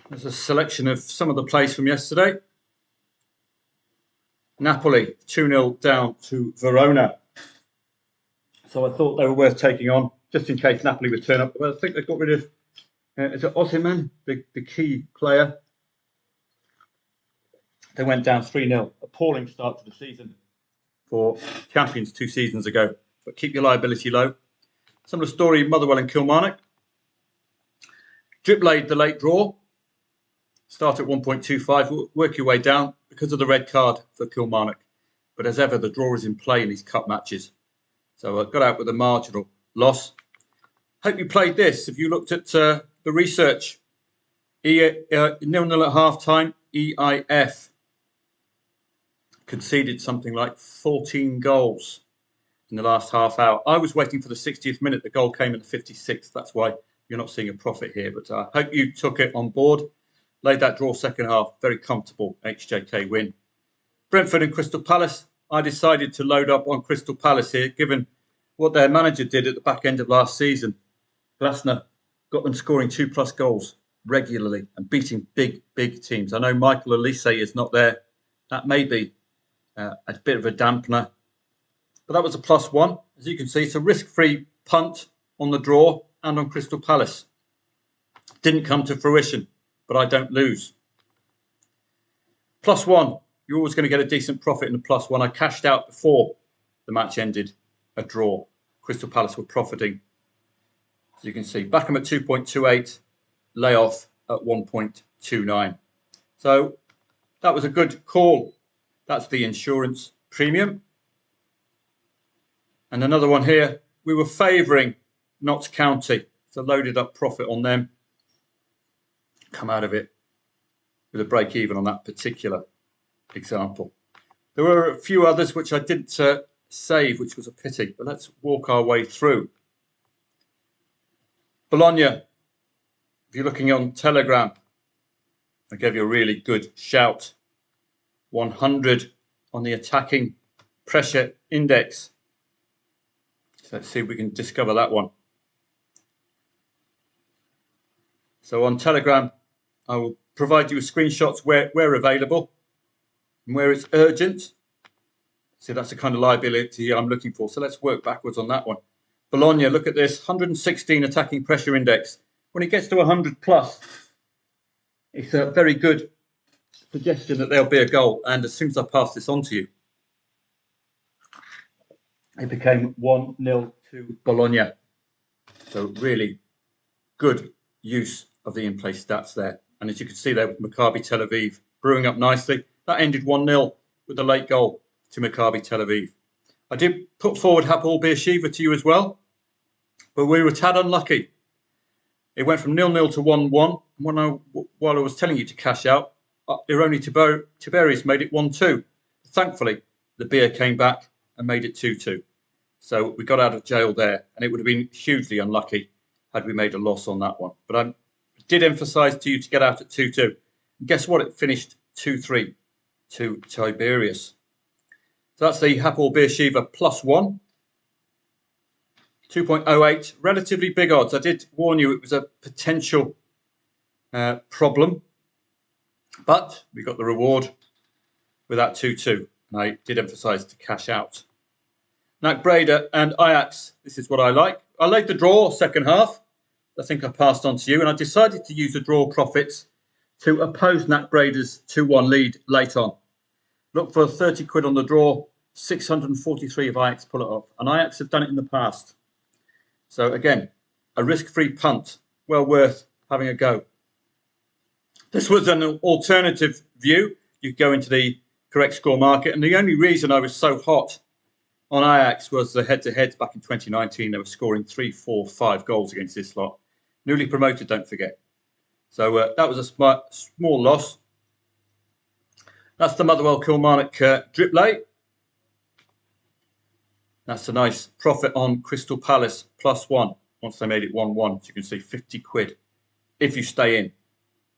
There's a selection of some of the plays from yesterday. Napoli 2-0 down to Verona. So I thought they were worth taking on, just in case Napoli would turn up. Well, I think they got rid of, is it Osimhen, the key player? They went down 3-0. Appalling start to the season for champions 2 seasons ago. But keep your liability low. Similar story, Motherwell and Kilmarnock. Drip laid the late draw. Start at 1.25, work your way down because of the red card for Kilmarnock. But as ever, the draw is in play in these cup matches. So I got out with a marginal loss. Hope you played this. If you looked at the research, 0-0 at half time, EIF conceded something like 14 goals in the last half hour. I was waiting for the 60th minute. The goal came in the 56th. That's why you're not seeing a profit here. But I hope you took it on board. Laid that draw second half. Very comfortable HJK win. Brentford and Crystal Palace. I decided to load up on Crystal Palace here, given what their manager did at the back end of last season. Glasner got them scoring 2+ goals regularly and beating big teams. I know Michael Elise is not there. That may be a bit of a dampener. But that was a +1. As you can see, it's a risk-free punt on the draw and on Crystal Palace. Didn't come to fruition, but I don't lose. +1. You're always going to get a decent profit in the +1. I cashed out before the match ended, a draw. Crystal Palace were profiting. As you can see, back them at 2.28, lay off at 1.29. So that was a good call. That's the insurance premium. And another one here, we were favouring Notts County. So loaded up profit on them. Come out of it with a break even on that particular example. There were a few others which I didn't save, which was a pity, but let's walk our way through. Bologna, if you're looking on Telegram, I gave you a really good shout. 100 on the attacking pressure index. So let's see if we can discover that one. So on Telegram, I will provide you with screenshots where available and where it's urgent. So that's the kind of liability I'm looking for. So let's work backwards on that one. Bologna, look at this, 116 attacking pressure index. When it gets to 100+, it's a very good suggestion that there'll be a goal. And as soon as I pass this on to you, it became 1-0 to Bologna. So really good use of the in-play stats there. And as you can see there with Maccabi Tel Aviv brewing up nicely, that ended 1-0 with the late goal to Maccabi Tel Aviv. I did put forward Hapoel Beersheva to you as well, but we were tad unlucky. It went from 0-0 to 1-1. While I was telling you to cash out, Ironi Tiberius made it 1-2. Thankfully, the beer came back and made it 2-2. So we got out of jail there, and it would have been hugely unlucky had we made a loss on that one. But I did emphasise to you to get out at 2-2. And guess what? It finished 2-3 to Tiberius. So that's the Hapoel Beersheva +1. 2.08, relatively big odds. I did warn you it was a potential problem, but we got the reward with that 2-2. And I did emphasise to cash out. NAC Breda and Ajax, this is what I like. I laid the draw second half. I think I passed on to you, and I decided to use the draw profits to oppose NAC Breda's 2-1 lead late on. Look for 30 quid on the draw, 643 if Ajax pull it off. And Ajax have done it in the past. So again, a risk-free punt, well worth having a go. This was an alternative view. You go into the correct score market, and the only reason I was so hot on Ajax was the head-to-heads back in 2019. They were scoring 3, 4, 5 goals against this lot. Newly promoted, don't forget. So that was a small loss. That's the Motherwell Kilmarnock drip lay. That's a nice profit on Crystal Palace +1. Once they made it 1-1, so you can see 50 quid if you stay in.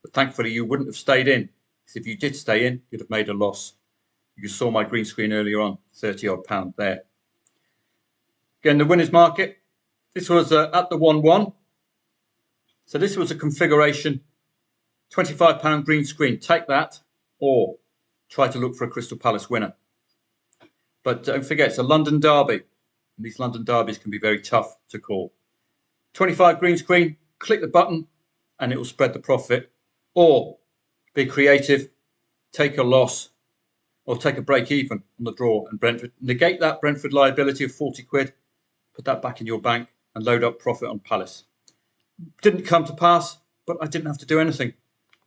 But thankfully, you wouldn't have stayed in. Because if you did stay in, you'd have made a loss. You saw my green screen earlier on, 30-odd pound there. Again, the winners market. This was at the 1-1. So this was a configuration £25 green screen. Take that, or try to look for a Crystal Palace winner. But don't forget, it's a London derby, and these London derbies can be very tough to call. 25 green screen, click the button, and it will spread the profit. Or be creative, take a loss, or take a break even on the draw and Brentford. Negate that Brentford liability of 40 quid, put that back in your bank, and load up profit on Palace. Didn't come to pass, but I didn't have to do anything.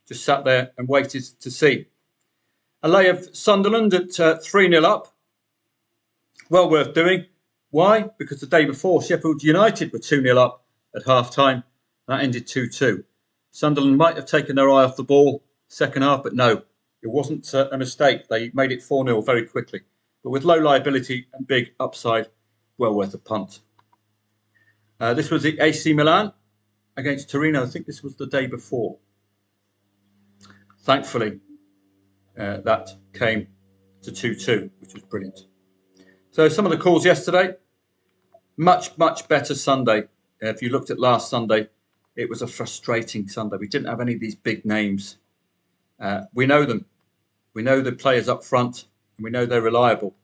Just sat there and waited to see. A lay of Sunderland at 3-0 up. Well worth doing. Why? Because the day before, Sheffield United were 2-0 up at half-time. That ended 2-2. Sunderland might have taken their eye off the ball second half, but no, it wasn't a mistake. They made it 4-0 very quickly. But with low liability and big upside, well worth a punt. This was the AC Milan against Torino. I think this was the day before. Thankfully, that came to 2-2, which was brilliant. So some of the calls yesterday, much better Sunday. If you looked at last Sunday, it was a frustrating Sunday. We didn't have any of these big names. We know them. We know the players up front, and we know they're reliable.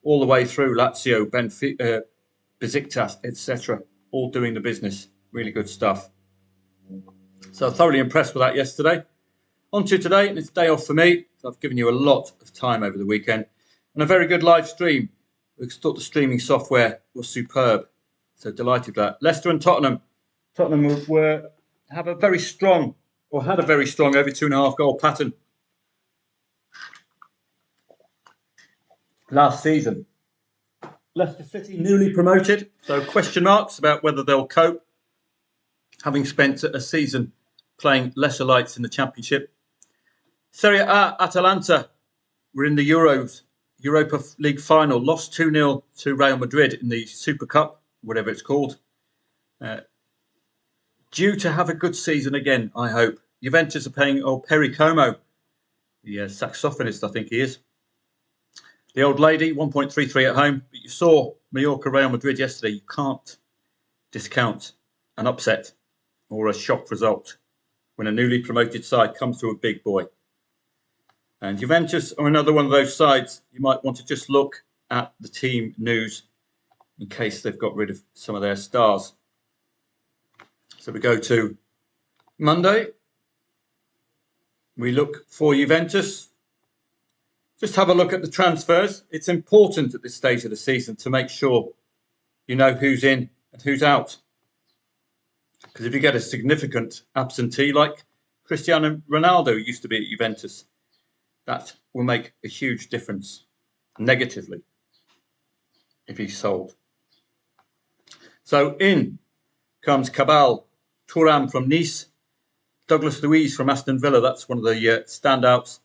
All the way through, Lazio, Benfica, Besiktas, etc., all doing the business. Really good stuff. So thoroughly impressed with that yesterday. On to today, and it's a day off for me. So I've given you a lot of time over the weekend. And a very good live stream. We thought the streaming software was superb. So delighted with that. Leicester and Tottenham. Tottenham had a very strong over 2.5 goal pattern last season. Leicester City newly promoted, so question marks about whether they'll cope, having spent a season playing lesser lights in the Championship. Serie A, Atalanta were in the Europa League final, lost 2-0 to Real Madrid in the Super Cup, whatever it's called. Due to have a good season again, I hope. Juventus are paying Perry Como, the saxophonist, I think he is. The old lady, 1.33 at home. But you saw Mallorca Real Madrid yesterday. You can't discount an upset or a shock result when a newly promoted side comes to a big boy. And Juventus are another one of those sides. You might want to just look at the team news in case they've got rid of some of their stars. So we go to Monday. We look for Juventus. Just have a look at the transfers. It's important at this stage of the season to make sure you know who's in and who's out. Because if you get a significant absentee like Cristiano Ronaldo used to be at Juventus, that will make a huge difference negatively if he's sold. So in comes Cabal Thuram from Nice, Douglas Luiz from Aston Villa, that's one of the standouts,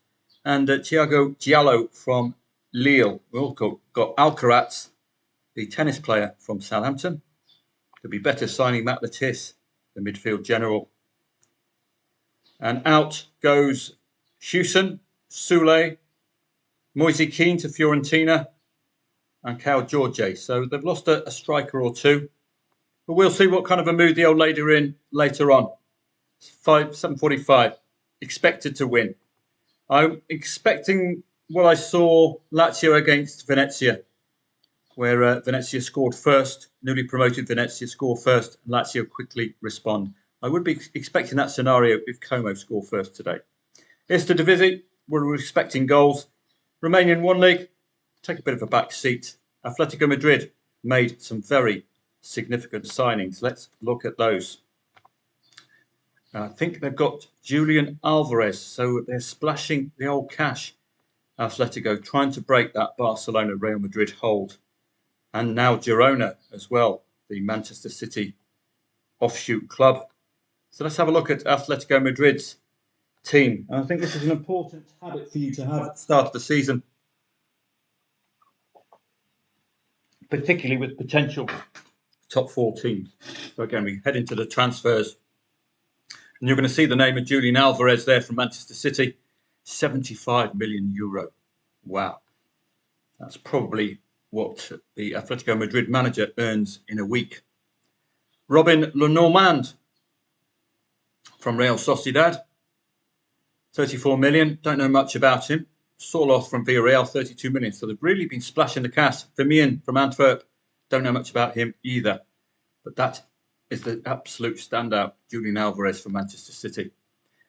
and Thiago Diallo from Lille. We've also got Alcaraz, the tennis player from Southampton. Could be better signing Matt Latisse, the midfield general. And out goes Hewson, Soule, Moise Kean to Fiorentina, and Cal Jorge. So they've lost a striker or two. But we'll see what kind of a mood the old lady are in later on. 7:45, expected to win. I'm expecting what I saw Lazio against Venezia, where Venezia scored first, newly promoted Venezia score first, and Lazio quickly respond. I would be expecting that scenario if Como score first today. Eredivisie, we're expecting goals. Romanian One League, take a bit of a back seat. Atletico Madrid made some very significant signings. Let's look at those. I think they've got Julian Alvarez, so they're splashing the old cash. Atletico trying to break that Barcelona Real Madrid hold. And now Girona as well, the Manchester City offshoot club. So let's have a look at Atletico Madrid's team. And I think this is an important habit for you to have at the start of the season, particularly with potential top four teams. So again, we head into the transfers. And you're going to see the name of Julian Alvarez there from Manchester City. 75 million euro. Wow. That's probably what the Atletico Madrid manager earns in a week. Robin Lenormand from Real Sociedad. 34 million. Don't know much about him. Sorloth from Villarreal, 32 million. So they've really been splashing the cash. Vermeeren from Antwerp. Don't know much about him either. But that is the absolute standout. Julian Alvarez from Manchester City.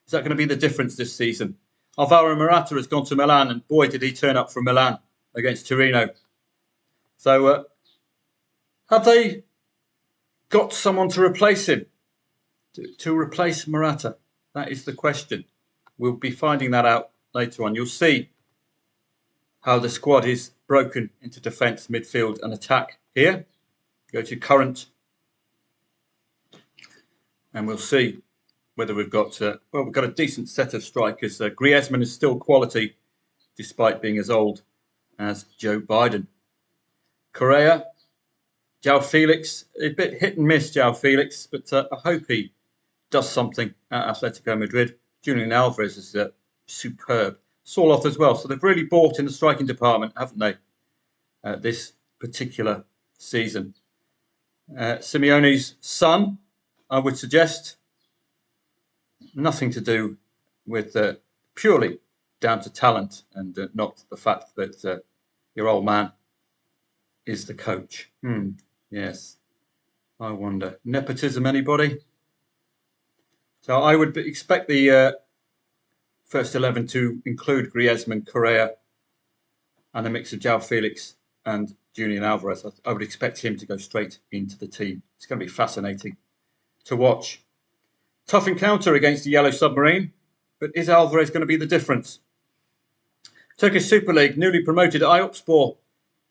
Is that going to be the difference this season? Alvaro Morata has gone to Milan, and boy, did he turn up for Milan against Torino. So have they got someone to replace him? To replace Morata? That is the question. We'll be finding that out later on. You'll see how the squad is broken into defence, midfield and attack here. Go to current and we'll see whether we've got, we've got a decent set of strikers. Griezmann is still quality despite being as old as Joe Biden. Correa, João Felix, a bit hit and miss, João Felix, but I hope he does something at Atletico Madrid. Julian Alvarez is superb. Sorloth as well. So they've really bought in the striking department, haven't they, this particular season. Simeone's son, I would suggest, nothing to do with purely down to talent and not the fact that your old man is the coach. Yes, I wonder. Nepotism, anybody? So I would expect the first 11 to include Griezmann, Correa, and a mix of João Felix and Julian Alvarez. I would expect him to go straight into the team. It's going to be fascinating to watch. Tough encounter against the Yellow Submarine, but is Alvarez going to be the difference? Turkish Super League, newly promoted Ayopspor,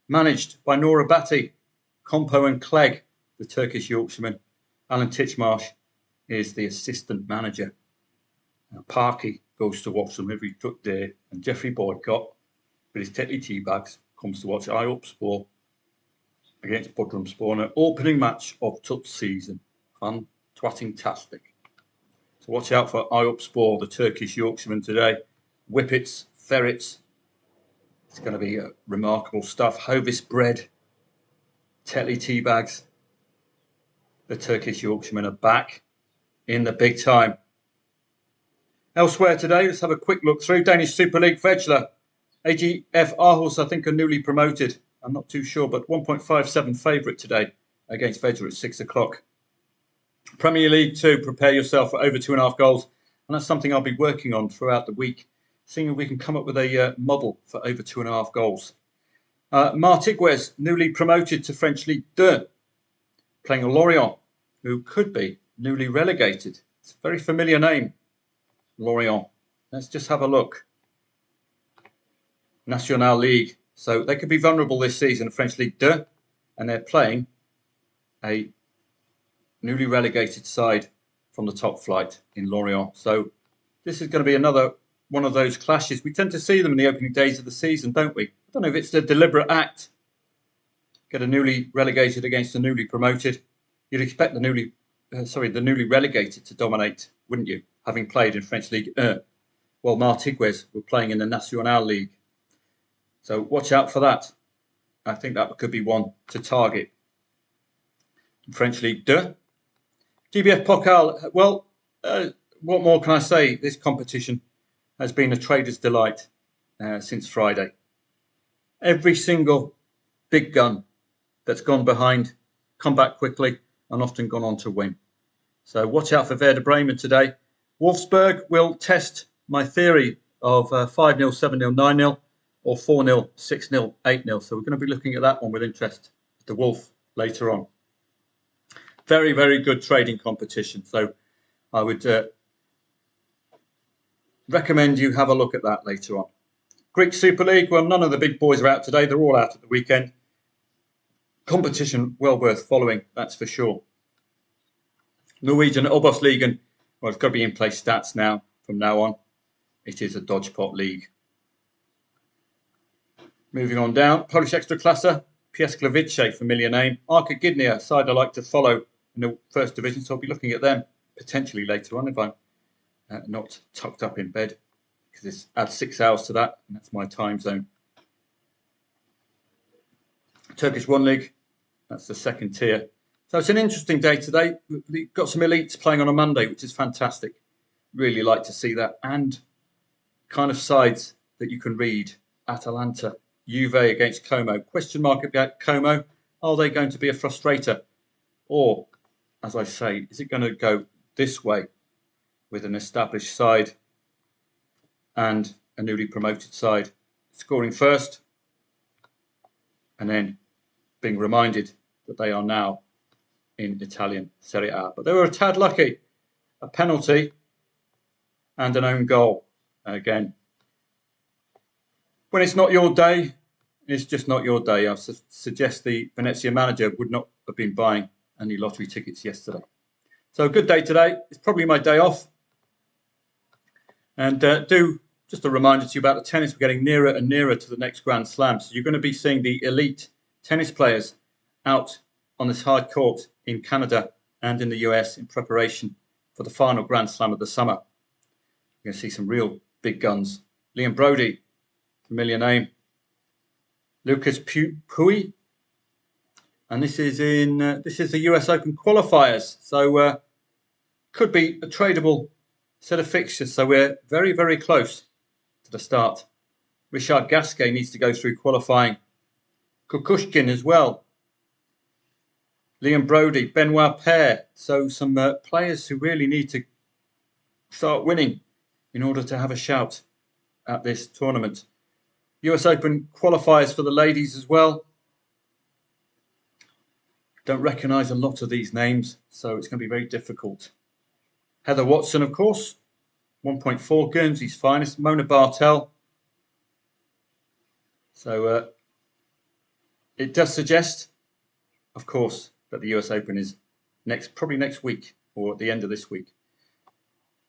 managed by Nora Bati, Compo and Clegg, the Turkish Yorkshireman. Alan Titchmarsh is the assistant manager. Parky goes to watch them every day, and Jeffrey Boycott, with his Tetley tea bags, comes to watch Ayopspor against Bodrumspor in an opening match of Tut season. Fun, twatting-tastic. So watch out for Ayopspor, the Turkish Yorkshireman today. Whippets, ferrets. It's going to be remarkable stuff. Hovis bread, Tetley tea bags. The Turkish Yorkshiremen are back in the big time. Elsewhere today, let's have a quick look through. Danish Super League, Vejle. AGF Aarhus, I think, are newly promoted. I'm not too sure, but 1.57 favourite today against Vejle at 6 o'clock. Premier League 2, prepare yourself for over 2.5 goals. And that's something I'll be working on throughout the week, seeing if we can come up with a model for over 2.5 goals. Martigues, newly promoted to French League 2, playing Lorient, who could be newly relegated. It's a very familiar name, Lorient. Let's just have a look. National League. So they could be vulnerable this season, French League 2, and they're playing a newly relegated side from the top flight in Lorient. So this is going to be another one of those clashes. We tend to see them in the opening days of the season, don't we? I don't know if it's a deliberate act. Get a newly relegated against a newly promoted. You'd expect the newly relegated to dominate, wouldn't you? Having played in French League 1. Well, Martigues were playing in the National League. So watch out for that. I think that could be one to target. French League 2. GBF Pokal, well, what more can I say? This competition has been a trader's delight since Friday. Every single big gun that's gone behind, come back quickly, and often gone on to win. So watch out for Werder Bremen today. Wolfsburg will test my theory of 5-0, 7-0, 9-0, or 4-0, 6-0, 8-0. So we're going to be looking at that one with interest. The Wolf later on. Very, very good trading competition. So I would recommend you have a look at that later on. Greek Super League, well, none of the big boys are out today. They're all out at the weekend. Competition well worth following, that's for sure. Norwegian Obos-ligaen, well, it's got to be in place stats now, from now on. It is a dodgepot league. Moving on down, Polish Ekstraklasa, Piesklawice, familiar name. Arka Gdynia, side I like to follow in the first division, so I'll be looking at them potentially later on if I'm not tucked up in bed, because this adds 6 hours to that, and that's my time zone. Turkish 1 League, that's the second tier. So it's an interesting day today. We've got some elites playing on a Monday, which is fantastic. Really like to see that. And kind of sides that you can read. Atalanta, Juve against Como. Question mark about Como. Are they going to be a frustrator? Or, as I say, is it going to go this way with an established side and a newly promoted side scoring first and then being reminded that they are now in Italian Serie A? But they were a tad lucky. A penalty and an own goal. Again, when it's not your day, it's just not your day. I suggest the Venezia manager would not have been buying any lottery tickets yesterday. So a good day today. It's probably my day off. And just a reminder to you about the tennis. We're getting nearer and nearer to the next Grand Slam. So you're going to be seeing the elite tennis players out on this hard court in Canada and in the US in preparation for the final Grand Slam of the summer. You're going to see some real big guns. Liam Broady, familiar name. Lucas Pouille. And this is the US Open qualifiers. So could be a tradable set of fixtures. So we're very, very close to the start. Richard Gasquet needs to go through qualifying. Kukushkin as well. Liam Broady, Benoit Paire. So some players who really need to start winning in order to have a shout at this tournament. US Open qualifiers for the ladies as well. Don't recognise a lot of these names, so it's going to be very difficult. Heather Watson, of course, 1.4 Guernsey's finest. Mona Bartel. So it does suggest, of course, that the US Open is probably next week or at the end of this week.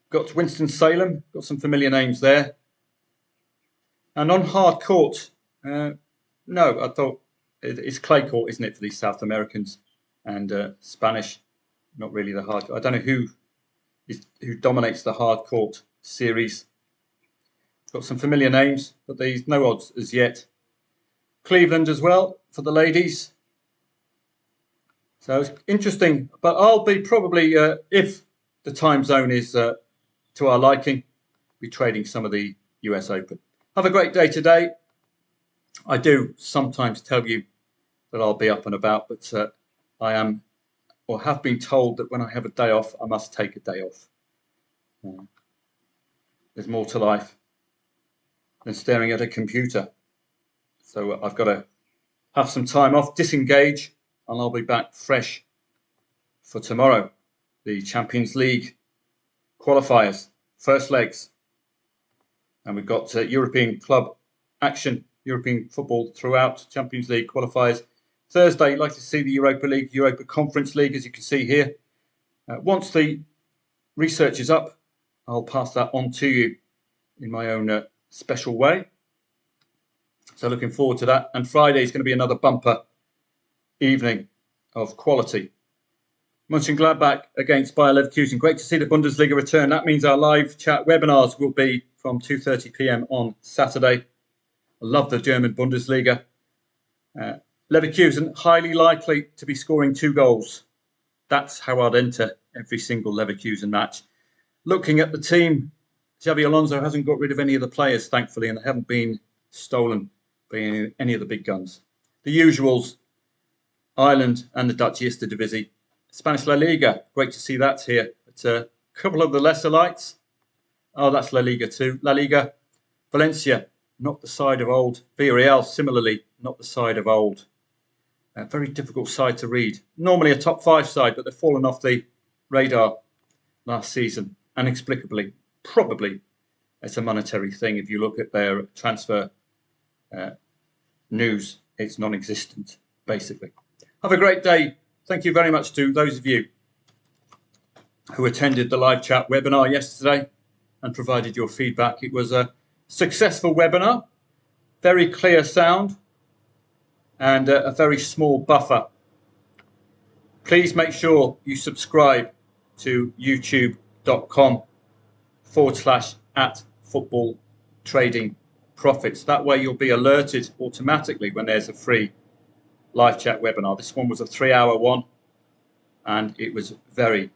Got Winston-Salem, got some familiar names there. And on hard court, no, I thought it's clay court, isn't it, for these South Americans and Spanish, not really the hard. I don't know who dominates the hard court series. Got some familiar names, but there's no odds as yet. Cleveland as well for the ladies. So it's interesting, but I'll be probably, if the time zone is to our liking, be trading some of the US Open. Have a great day today. I do sometimes tell you that I'll be up and about, but I am or have been told that when I have a day off, I must take a day off. There's more to life than staring at a computer. So I've got to have some time off, disengage, and I'll be back fresh for tomorrow. The Champions League qualifiers, first legs. And we've got European club action, European football throughout, Champions League qualifiers. Thursday, like to see the Europa League, Europa Conference League, as you can see here. Once the research is up, I'll pass that on to you in my own special way. So looking forward to that. And Friday is going to be another bumper evening of quality. Mönchengladbach against Bayer Leverkusen. Great to see the Bundesliga return. That means our live chat webinars will be from 2:30 p.m. on Saturday. I love the German Bundesliga. Leverkusen highly likely to be scoring 2 goals. That's how I'd enter every single Leverkusen match. Looking at the team, Xabi Alonso hasn't got rid of any of the players, thankfully, and they haven't been stolen by any of the big guns. The usuals, Ireland and the Dutch Eredivisie. Spanish La Liga, great to see that here. But a couple of the lesser lights. Oh, that's La Liga too. La Liga, Valencia, not the side of old. Villarreal, similarly, not the side of old. A very difficult side to read. Normally a top 5 side, but they've fallen off the radar last season, inexplicably. Probably it's a monetary thing. If you look at their transfer news, it's non-existent, basically. Have a great day. Thank you very much to those of you who attended the live chat webinar yesterday and provided your feedback. It was a successful webinar, very clear sound, and a very small buffer. Please make sure you subscribe to youtube.com/@football trading profits. That way you'll be alerted automatically when there's a free live chat webinar. This one was a 3-hour one, and it was very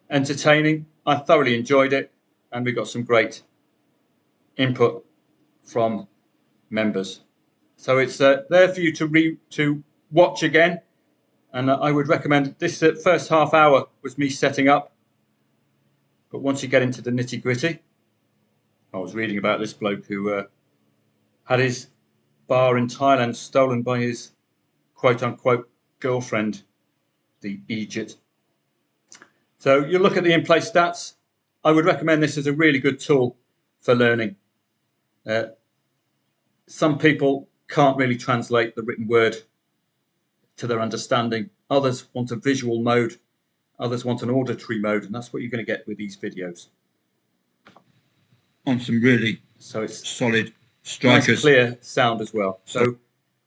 entertaining. I thoroughly enjoyed it, and we got some great input from members. So it's there for you to watch again. And I would recommend this. First half hour was me setting up. But once you get into the nitty gritty, I was reading about this bloke who had his bar in Thailand stolen by his quote unquote girlfriend, the Egypt. So you look at the in-play stats. I would recommend this as a really good tool for learning. Some people can't really translate the written word to their understanding. Others want a visual mode. Others want an auditory mode, and that's what you're going to get with these videos. On some really it's solid strikers. Nice clear sound as well. So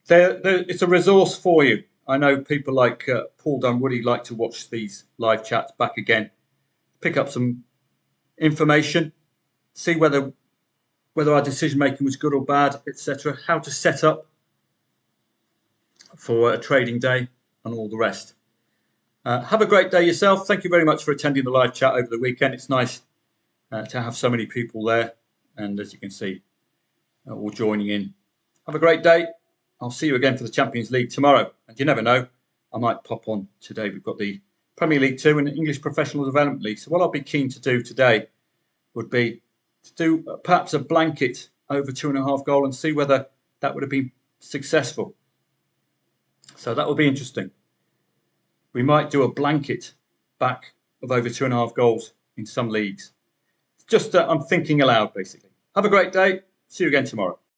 it's a resource for you. I know people like Paul Dunwoody like to watch these live chats back again, pick up some information, see whether our decision making was good or bad, etc. How to set up for a trading day and all the rest. Have a great day yourself. Thank you very much for attending the live chat over the weekend. It's nice to have so many people there, and as you can see, all joining in. Have a great day. I'll see you again for the Champions League tomorrow. And you never know, I might pop on today. We've got the Premier League 2 and the English Professional Development League. So what I'll be keen to do today would be to do perhaps a blanket over 2.5 goal and see whether that would have been successful. So that will be interesting. We might do a blanket back of over 2.5 goals in some leagues. Just I'm thinking aloud, basically. Have a great day. See you again tomorrow.